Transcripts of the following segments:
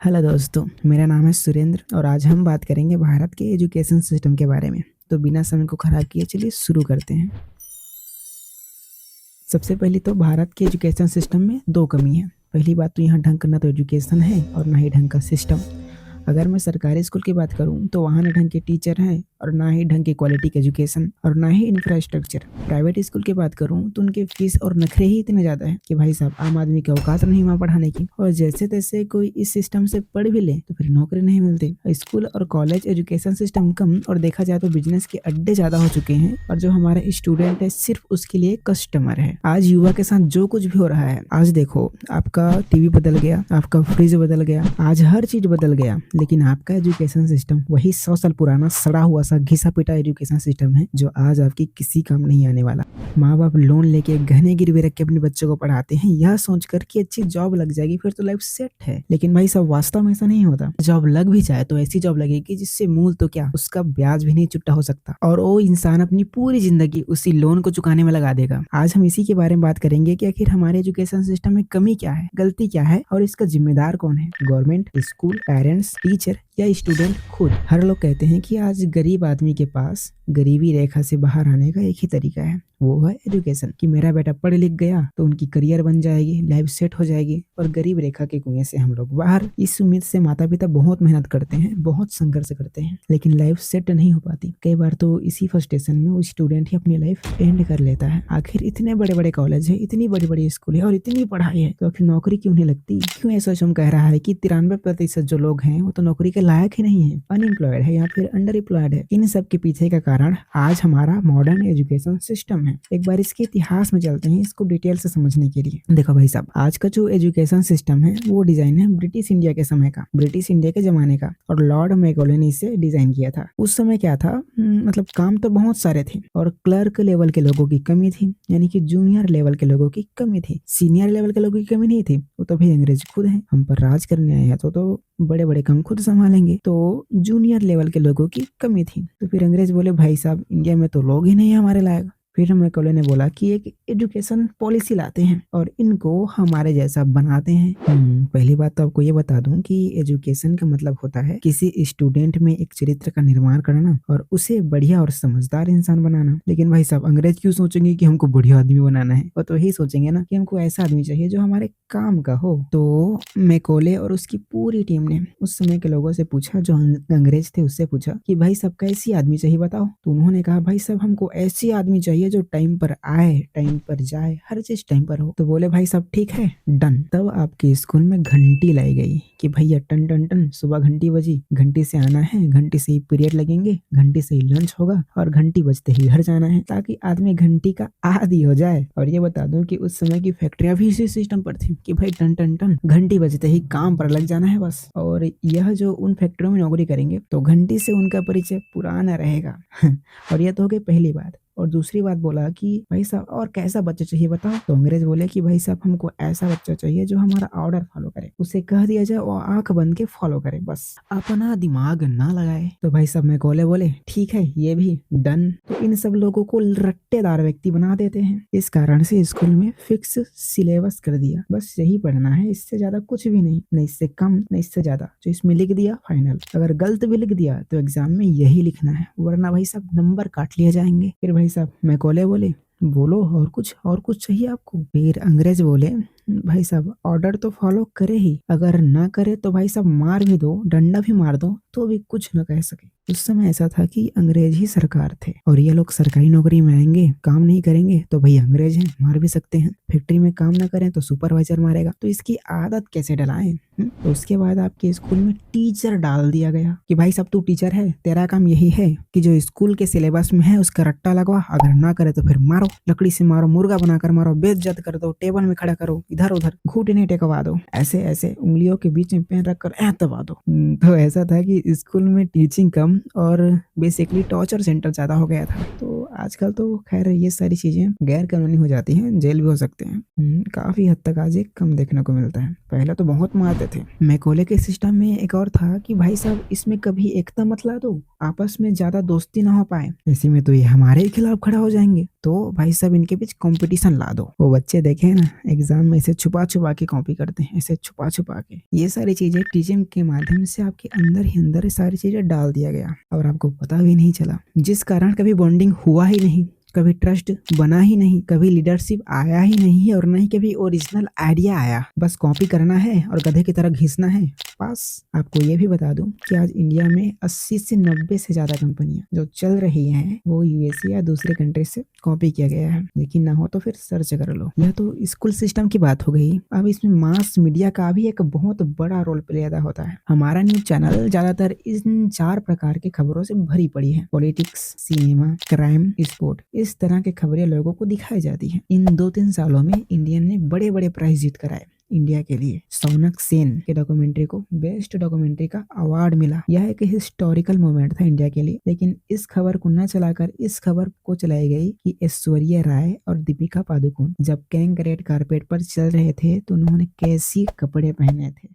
Hello दोस्तों, मेरा नाम है सुरेंद्र और आज हम बात करेंगे भारत के एजुकेशन सिस्टम के बारे में। तो बिना समय को खराब किए चलिए शुरू करते हैं। सबसे पहले तो भारत के एजुकेशन सिस्टम में दो कमी है। पहली बात तो यहाँ ढंग का ना तो एजुकेशन है और ना ही ढंग का सिस्टम। अगर मैं सरकारी स्कूल की बात करूँ तो वहाँ ना ढंग के टीचर हैं और ना ही ढंग की क्वालिटी का एजुकेशन और ना ही इंफ्रास्ट्रक्चर। प्राइवेट स्कूल की बात करूँ तो उनके फीस और नखरे ही इतने ज़्यादा है कि भाई साहब आम आदमी की औकात नहीं वहाँ पढ़ाने की, और जैसे तैसे कोई इस सिस्टम से पढ़ भी ले तो फिर नौकरी नहीं मिलती। स्कूल और कॉलेज एजुकेशन सिस्टम कम और देखा जाए तो बिजनेस के अड्डे ज़्यादा हो चुके हैं, और जो हमारे स्टूडेंट है सिर्फ उसके लिए कस्टमर है। आज युवा के साथ जो कुछ भी हो रहा है, आज देखो आपका टीवी बदल गया, आपका फ्रिज बदल गया, आज हर चीज बदल गया, लेकिन आपका एजुकेशन सिस्टम वही 100 साल पुराना सड़ा हुआ सा घिसा पिटा एजुकेशन सिस्टम है जो आज आपकी किसी काम नहीं आने वाला। माँ बाप लोन लेके गहने गिरवे रख के अपने बच्चों को पढ़ाते हैं यह सोचकर कि अच्छी जॉब लग जाएगी फिर तो लाइफ सेट है, लेकिन भाई सब वास्तव में ऐसा नहीं होता। जॉब लग भी जाए तो ऐसी जॉब लगेगी जिससे मूल तो क्या उसका ब्याज भी नहीं चुकता हो सकता, और वो इंसान अपनी पूरी जिंदगी उसी लोन को चुकाने में लगा देगा। आज हम इसी के बारे में बात करेंगे कि आखिर हमारे एजुकेशन सिस्टम में कमी क्या है, गलती क्या है और इसका जिम्मेदार कौन है, गवर्नमेंट, स्कूल, पेरेंट्स, टीचर या स्टूडेंट खुद। हर लोग कहते हैं कि आज गरीब आदमी के पास गरीबी रेखा से बाहर आने का एक ही तरीका है, वो है एजुकेशन। कि मेरा बेटा पढ़ लिख गया तो उनकी करियर बन जाएगी, लाइफ सेट हो जाएगी और गरीब रेखा के कुएं से हम लोग बाहर। इस उम्मीद से माता पिता बहुत मेहनत करते हैं, बहुत संघर्ष करते हैं, लेकिन लाइफ सेट नहीं हो पाती। कई बार तो इसी फ्रस्ट्रेशन में वो स्टूडेंट ही अपनी लाइफ एंड कर लेता है। आखिर इतने बड़े बड़े कॉलेज है, इतनी बड़ी बड़ी स्कूल है और इतनी पढ़ाई है, तो आखिर नौकरी क्यों नहीं लगती? क्यों ऐसा हम कह रहा है कि 93% जो लोग हैं वो तो नौकरी के लायक ही नहीं है, अनएम्प्लॉयड है या फिर अंडर एम्प्लॉयड है। इन सब के पीछे का कारण आज हमारा मॉडर्न एजुकेशन सिस्टम है। एक बार इसके इतिहास में चलते हैं इसको डिटेल से समझने के लिए। देखो भाई साहब, आज का जो एजुकेशन सिस्टम है वो डिजाइन है ब्रिटिश इंडिया के समय का, ब्रिटिश इंडिया के जमाने का, और लॉर्ड मैकॉले ने इसे डिजाइन किया था। उस समय क्या था, मतलब काम तो बहुत सारे थे और क्लर्क लेवल के लोगों की कमी थी, यानी कि जूनियर लेवल के लोगों की कमी थी। सीनियर लेवल के लोगों की कमी नहीं थी, वो तो भाई अंग्रेज खुद है, हम पर राज करने आए हैं तो बड़े बड़े काम खुद संभालेंगे। तो जूनियर लेवल के लोगों की कमी थी, तो फिर अंग्रेज बोले भाई साहब इंडिया में तो लोग ही नहीं है हमारे लायक। फिर मैकॉले ने बोला कि एक एजुकेशन पॉलिसी लाते हैं और इनको हमारे जैसा बनाते हैं। पहली बात तो आपको ये बता दूं कि एजुकेशन का मतलब होता है किसी स्टूडेंट में एक चरित्र का निर्माण करना और उसे बढ़िया और समझदार इंसान बनाना। लेकिन भाई साहब अंग्रेज क्यों सोचेंगे कि हमको बढ़िया आदमी बनाना है, वो तो यही सोचेंगे ना कि हमको ऐसा आदमी चाहिए जो हमारे काम का हो। तो मैकॉले और उसकी पूरी टीम ने उस समय के लोगों से पूछा, जो अंग्रेज थे उससे पूछा कि भाई साहब कैसी आदमी चाहिए बताओ। तो उन्होंने कहा भाई साहब हमको ऐसी आदमी चाहिए जो टाइम पर आए, टाइम पर जाए, हर चीज टाइम पर हो। तो बोले भाई साहब ठीक है, डन। तब आपके स्कूल में घंटी लाई गई कि भैया टन टन टन सुबह घंटी बजी, घंटी से आना है, घंटी से ही पीरियड लगेंगे, घंटी से ही लंच होगा और घंटी बजते ही घर जाना है, ताकि आदमी घंटी का आदी हो जाए। और ये बता दूं कि उस समय की फैक्ट्रियां भी इसी सिस्टम पर थी कि भाई टन टन टन घंटी बजते ही काम पर लग जाना है बस। और यह जो उन फैक्ट्रियों में नौकरी करेंगे तो घंटी से उनका परिचय पुराना रहेगा। और यह तो हो गई पहली बात। और दूसरी बात बोला कि भाई साहब और कैसा बच्चा चाहिए बताओ। तो अंग्रेज बोले कि भाई साहब हमको ऐसा बच्चा चाहिए जो हमारा ऑर्डर फॉलो करे, उसे कह दिया जाए और आंख बंद के फॉलो करे, बस अपना दिमाग ना लगाए। तो भाई साहब मैकॉले बोले ठीक है ये भी डन। तो इन सब लोगों को रट्टेदार व्यक्ति बना देते हैं। इस कारण से स्कूल में फिक्स सिलेबस कर दिया, बस यही पढ़ना है, इससे ज्यादा कुछ भी नहीं, न इससे कम न इससे ज्यादा। जो इसमें लिख दिया फाइनल, अगर गलत भी लिख दिया तो एग्जाम में यही लिखना है, वरना भाई साहब नंबर काट लिए जाएंगे। फिर भाई साहब मैकॉले बोले बोलो और कुछ चाहिए आपको। फिर अंग्रेज बोले भाई साहब ऑर्डर तो फॉलो करे ही, अगर ना करे तो भाई साहब मार भी दो, डंडा भी मार दो तो भी कुछ न कह सके। उस समय ऐसा था कि अंग्रेज ही सरकार थे और ये लोग सरकारी नौकरी में आएंगे, काम नहीं करेंगे तो भाई अंग्रेज हैं, मार भी सकते हैं। फैक्ट्री में काम ना करें तो सुपरवाइजर मारेगा। तो इसकी आदत कैसे डलाएं? तो उसके बाद आपके स्कूल में टीचर डाल दिया गया कि भाई साहब तू टीचर है, तेरा काम यही है कि जो स्कूल के सिलेबस में है उसका रट्टा लगवा, अगर ना करे तो फिर मारो, लकड़ी से मारो, मुर्गा बनाकर मारो, बेइज्जत कर दो, टेबल में खड़ा करो, इधर उधर घुटने टेकवा दो, ऐसे ऐसे उंगलियों के बीच में पेन रखकर दबा दो। तो ऐसा था कि स्कूल में टीचिंग कम और बेसिकली टॉर्चर सेंटर ज्यादा हो गया था। तो आजकल तो खैर ये सारी चीजें गैर कानूनी हो जाती हैं, जेल भी हो सकते हैं। काफी हद तक आज एक कम देखने को मिलता है, पहले तो बहुत मारते थे। मैकॉले के सिस्टम में एक और था कि भाई साहब इसमें कभी एकता मत ला दो, आपस में ज्यादा दोस्ती ना हो पाए, ऐसे में तो ये हमारे ही खिलाफ खड़ा हो जाएंगे, तो भाई साहब इनके बीच कंपटीशन ला दो। वो बच्चे देखे ना एग्जाम में ऐसे छुपा छुपा के कॉपी करते हैं, ऐसे छुपा छुपा के। ये सारी चीजें टीचिंग के माध्यम से आपके अंदर ही अंदर सारी चीजें डाल दिया गया और आपको पता भी नहीं चला, जिस कारण कभी बॉन्डिंग हुआ ही नहीं, कभी ट्रस्ट बना ही नहीं, कभी लीडरशिप आया ही नहीं और नहीं कभी ओरिजिनल आइडिया आया। बस कॉपी करना है और गधे की तरह घिसना है बस। आपको ये भी बता दूं कि आज इंडिया में 80 से 90 से ज्यादा कंपनियां जो चल रही हैं वो यूएसए या दूसरे कंट्री से कॉपी किया गया है। लेकिन ना हो तो फिर सर्च कर लो। यह तो स्कूल सिस्टम की बात हो गई। अब इसमें मास मीडिया का भी एक बहुत बड़ा रोल प्ले अदा होता है। हमारा न्यूज चैनल ज्यादातर इन 4 प्रकार की खबरों से भरी पड़ी है। पॉलिटिक्स, सिनेमा, क्राइम, स्पोर्ट, इस तरह की खबरें लोगों को दिखाई जाती हैं। इन 2-3 सालों में इंडियन ने बड़े बड़े प्राइज जीत कर आए इंडिया के लिए। सोनक सेन के डॉक्यूमेंट्री को बेस्ट डॉक्यूमेंट्री का अवार्ड मिला। यह एक हिस्टोरिकल मोमेंट था इंडिया के लिए। लेकिन इस खबर को न चलाकर इस खबर को चलाई गई कि ऐश्वर्या राय और दीपिका पादुकोण जब कैंग रेड कारपेट पर चल रहे थे तो उन्होंने कैसी कपड़े पहने थे।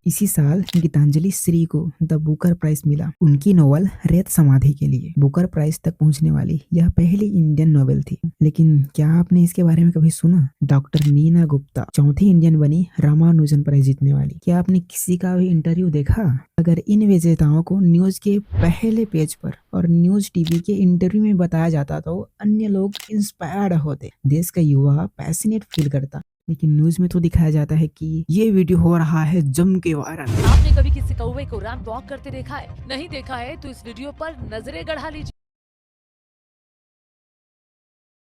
इसी साल गीतांजलि श्री को द बुकर प्राइज मिला उनकी नोवेल रेत समाधि के लिए। बुकर प्राइज तक पहुंचने वाली यह पहली इंडियन नोवेल थी। लेकिन क्या आपने इसके बारे में कभी सुना? डॉक्टर नीना गुप्ता चौथी इंडियन बनी रामानुजन प्राइज जीतने वाली। क्या आपने किसी का भी इंटरव्यू देखा? अगर इन विजेताओं को न्यूज के पहले पेज पर और न्यूज टीवी के इंटरव्यू में बताया जाता तो अन्य लोग इंस्पायर्ड होते, देश का युवा पैशनेट फील करता। लेकिन न्यूज में तो दिखाया जाता है कि ये वीडियो हो रहा है जम के वायरल। आपने कभी किसी कौवे को रैंप वॉक करते देखा है? नहीं देखा है तो इस वीडियो पर नजरें गड़ा लीजिए।